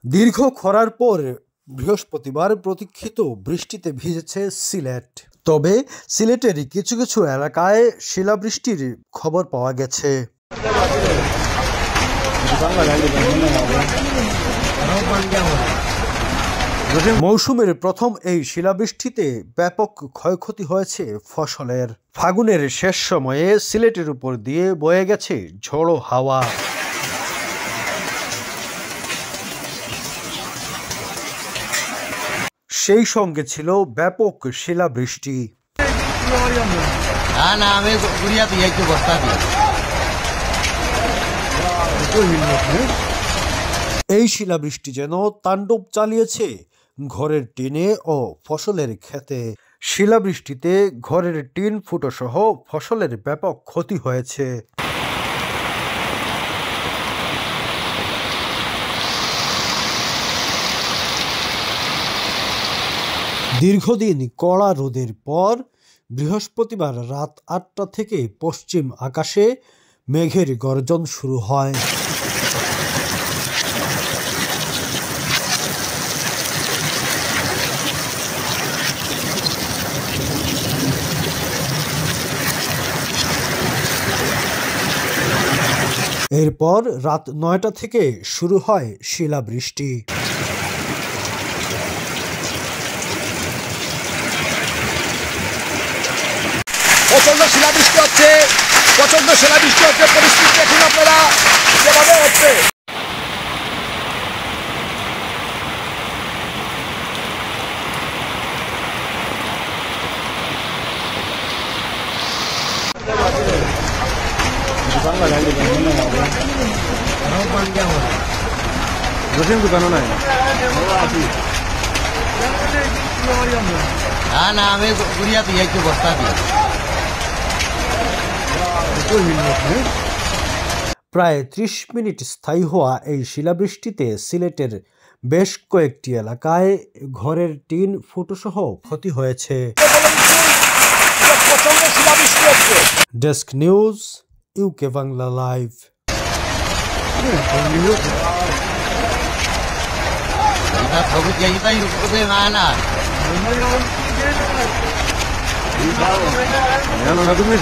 দীর্ঘ খরার পর বৃহস্পতিবার প্রতীক্ষিত বৃষ্টিতে ভিজেছে সিলেট। তবে সিলেটের কিছু কিছু এলাকায় শিলাবৃষ্টির খবর পাওয়া গেছে। মৌসুমের প্রথম এই শিলাবৃষ্টিতে ব্যাপক ক্ষয়ক্ষতি হয়েছে ফসলের। ফাগুনের শেষ সময়ে সিলেটের উপর দিয়ে বয়ে গেছে ঝোড়ো হাওয়া। সেই সঙ্গে ছিল ব্যাপক শিলাবৃষ্টি। এই শিলাবৃষ্টি যেন তাণ্ডব চালিয়েছে ঘরের টিনে ও ফসলের ক্ষেতে। শিলাবৃষ্টিতে ঘরের টিন ফুটো সহ ফসলের ব্যাপক ক্ষতি হয়েছে। দীর্ঘদিন কড়া রোদের পর বৃহস্পতিবার রাত ৮টা থেকে পশ্চিম আকাশে মেঘের গর্জন শুরু হয়। এরপর রাত ৯টা থেকে শুরু হয় শিলাবৃষ্টি। প্রচন্ড শিলাবৃষ্টি হচ্ছে, পরিস্থিতি দেখুন আপনারা যেভাবে হচ্ছে। না আমি গুড়িয়া দিয়ে বস্তা দিয়ে। প্রায় ৩০ মিনিট স্থায়ী হওয়া এই শিলাবৃষ্টিতে সিলেটের বেশ কয়েকটি এলাকায় ঘরের টিন ফুটোসহ ক্ষতি হয়েছে। Desk news, UK Bangla live. তুমি